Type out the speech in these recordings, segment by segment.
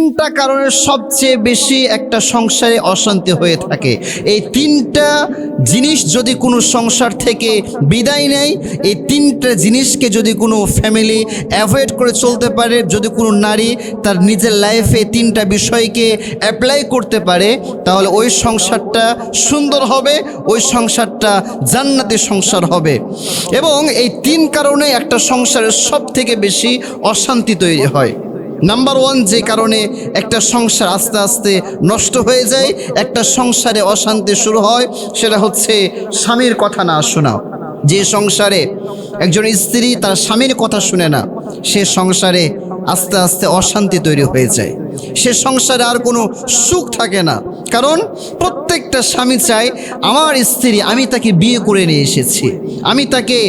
তিনটা কারণে সবচেয়ে বেশি একটা সংসারে অশান্তি হয়ে থাকে। এই তিনটা জিনিস যদি কোনো সংসার থেকে বিদায় নেয়, এই তিনটা জিনিসকে যদি কোনো ফ্যামিলি অ্যাভয়েড করে চলতে পারে, যদি কোনো নারী তার নিজের লাইফে তিনটা বিষয়কে অ্যাপ্লাই করতে পারে, তাহলে ওই সংসারটা সুন্দর হবে, ওই সংসারটা জান্নাতি সংসার হবে। এবং এই তিন কারণে একটা সংসারের সব থেকে বেশি অশান্তি তৈরি হয়। নাম্বার ওয়ান, যে কারণে একটা সংসার আস্তে আস্তে নষ্ট হয়ে যায়, একটা সংসারে অশান্তি শুরু হয়, সেটা হচ্ছে স্বামীর কথা না শোনা। যে সংসারে একজন স্ত্রী তার স্বামীর কথা শুনে না, সে সংসারে আস্তে আস্তে অশান্তি তৈরি হয়ে যায়, সে সংসারে আর কোনো সুখ থাকে না। কারণ প্রত্যেকটা স্বামী চায় আমার স্ত্রী, আমি তাকে বিয়ে করে নিয়ে এসেছি, আমি তাকে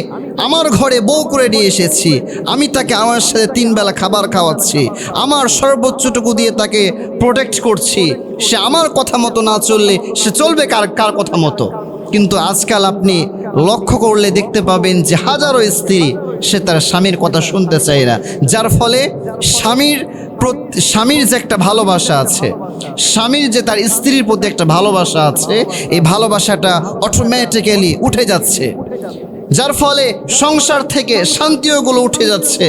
আমার ঘরে বউ করে নিয়ে এসেছি, আমি তাকে আমার সাথে 3 বেলা খাবার খাওয়াচ্ছি, আমার সর্বোচ্চটুকু দিয়ে তাকে প্রোটেক্ট করছি, সে আমার কথা মতো না চললে সে চলবে কার কথা মতো। কিন্তু আজকাল আপনি লক্ষ্য করলে দেখতে পাবেন যে হাজারো স্ত্রী সে তার স্বামীর কথা শুনতে চায় না, যার ফলে স্বামীর যে একটা ভালোবাসা আছে, স্বামীর যে তার স্ত্রীর প্রতি একটা ভালোবাসা আছে, এই ভালোবাসাটা অটোমেটিক্যালি উঠে যাচ্ছে, যার ফলে সংসার থেকে শান্তিগুলো উঠে যাচ্ছে।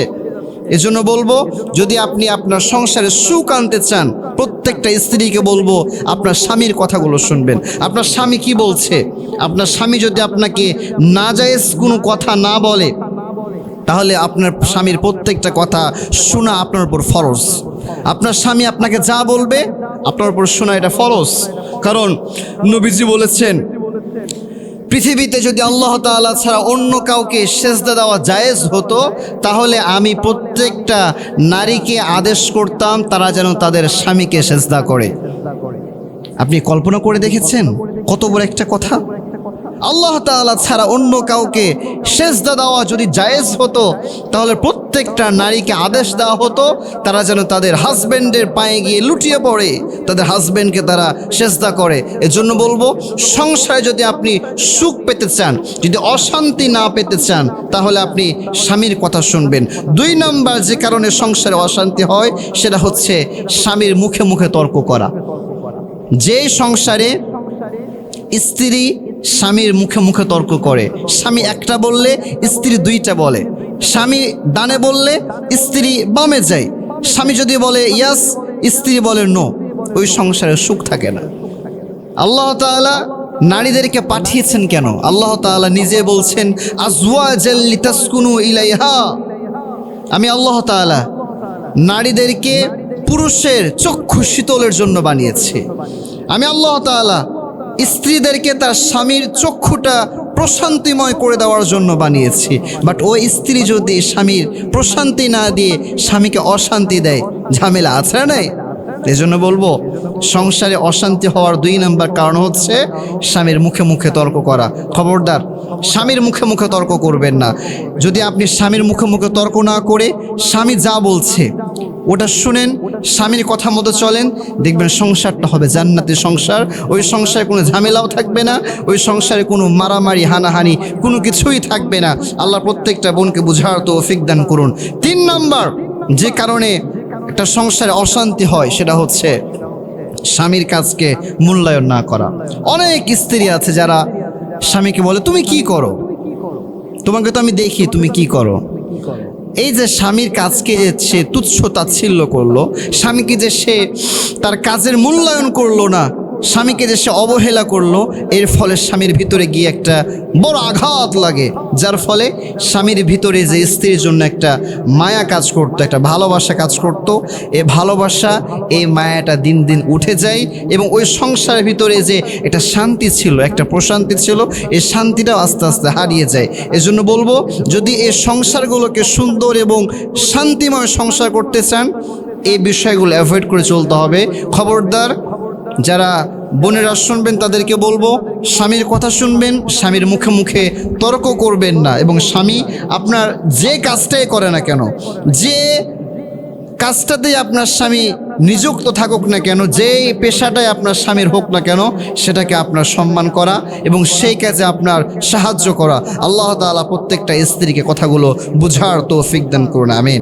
এজন্য বলবো, যদি আপনি আপনার সংসারে সুখ আনতে চান, প্রত্যেকটা স্ত্রীকে বলবো আপনার স্বামীর কথাগুলো শুনবেন। আপনার স্বামী কি বলছে, আপনার স্বামী যদি আপনাকে নাজায়েজ কোনো কথা না বলে, তাহলে আপনার স্বামীর প্রত্যেকটা কথা শোনা আপনার উপর ফরজ। আপনার স্বামী আপনাকে যা বলবে আপনার উপর শোনা এটা ফরজ। কারণ নবীজি বলেছেন, পৃথিবীতে যদি আল্লাহ তাআলা ছাড়া অন্য কাউকে সেজদা দেওয়া জায়েজ হতো, তাহলে আমি প্রত্যেকটা নারীকে আদেশ করতাম তারা যেন তাদের স্বামীকে সেজদা করে। আপনি কল্পনা করে দেখেছেন কত বড় একটা কথা? আল্লাহ তাআলা ছাড়া অন্য কাউকে সেজদা দেওয়া যদি জায়েজ হতো, তাহলে প্রত্যেকটা নারীকে আদেশ দেওয়া হতো তারা যেন তাদের হাজব্যান্ডের পায়ে গিয়ে লুটিয়ে পড়ে, তাদের হাজব্যান্ডকে তারা সেজদা করে। এজন্য বলবো, সংসারে যদি আপনি সুখ পেতে চান, যদি অশান্তি না পেতে চান, তাহলে আপনি স্বামীর কথা শুনবেন। 2 নাম্বার যে কারণে সংসারে অশান্তি হয়, সেটা হচ্ছে স্বামীর মুখে মুখে তর্ক করা। যে সংসারে স্ত্রী স্বামীর মুখে মুখে তর্ক করে, স্বামী একটা বললে স্ত্রী 2টা বলে, স্বামী ডানে বললে স্ত্রী বামে যায়, স্বামী যদি বলে ইয়াস স্ত্রী বলে নো, ওই সংসারে সুখ থাকে না। আল্লাহ তাআলা নারীদেরকে পাঠিয়েছেন কেন? আল্লাহ তাআলা নিজে বলছেন, আজওয়াজাল লিতাসকুনু ইলাইহা। আমি আল্লাহ তাআলা নারীদেরকে পুরুষের চক্ষু শীতলের জন্য বানিয়েছি। আমি আল্লাহ তাআলা স্ত্রীদেরকে তার স্বামীর চক্ষুটা প্রশান্তিময় করে দেওয়ার জন্য বানিয়েছি। বাট ওই স্ত্রী যদি স্বামীর প্রশান্তি না দিয়ে স্বামীকে অশান্তি দেয়, ঝামেলা আছে না নাই? এজন্য বলবো, সংসারে অশান্তি হওয়ার 2 নাম্বার কারণ হচ্ছে স্বামীর মুখে মুখে তর্ক করা। খবরদার, স্বামীর মুখে মুখে তর্ক করবেন না। যদি আপনি স্বামীর মুখে মুখে তর্ক না করে স্বামী যা বলছে ওটা শুনেন, স্বামীর কথা মতো চলেন, দেখবেন সংসারটা হবে জান্নাতি সংসার। ওই সংসারে কোনো ঝামেলাও থাকবে না, ওই সংসারে কোনো মারামারি হানাহানি কোনো কিছুই থাকবে না। আল্লাহ প্রত্যেকটা বোনকে বুঝার তৌফিক দান করুন। 3 নাম্বার যে কারণে একটা সংসারে অশান্তি হয়, সেটা হচ্ছে স্বামীর কাজকে মূল্যায়ন না করা। অনেক স্ত্রী আছে যারা স্বামীকে বলে তুমি কি করো, তোমাকে তো আমি দেখি তুমি কি করো। এই যে স্বামীর কাজকে যে সে তুচ্ছ তাচ্ছিল্য করলো, স্বামীকে যে সে তার কাজের মূল্যায়ন করলো না, স্বামীকে যে সে অবহেলা করলো, এর ফলে স্বামীর ভিতরে গিয়ে একটা বড় আঘাত লাগে, যার ফলে স্বামীর ভিতরে যে স্ত্রীর জন্য একটা মায়া কাজ করতো, একটা ভালোবাসা কাজ করতো, এই ভালোবাসা এই মায়াটা দিন দিন উঠে যায় এবং ওই সংসারের ভিতরে যে একটা শান্তি ছিল, একটা প্রশান্তি ছিল, এই শান্তিটাও আস্তে আস্তে হারিয়ে যায়। এজন্য বলবো, যদি এই সংসারগুলোকে সুন্দর এবং শান্তিময় সংসার করতে চান, এই বিষয়গুলো অ্যাভয়েড করে চলতে হবে। খবরদার, যারা বোনেরা শুনবেন তাদেরকে বলবো, স্বামীর কথা শুনবেন, স্বামীর মুখে মুখে তর্ক করবেন না। এবং স্বামী আপনার যে কাজটাই করে না কেন, যে কাজটাতেই আপনার স্বামী নিযুক্ত থাকুক না কেন, যেই পেশাটাই আপনার স্বামীর হোক না কেন, সেটাকে আপনার সম্মান করা এবং সেই কাজে আপনার সাহায্য করা। আল্লাহ তাআলা প্রত্যেকটা স্ত্রীকে কথাগুলো বুঝার তৌফিক দান করুন। আমিন।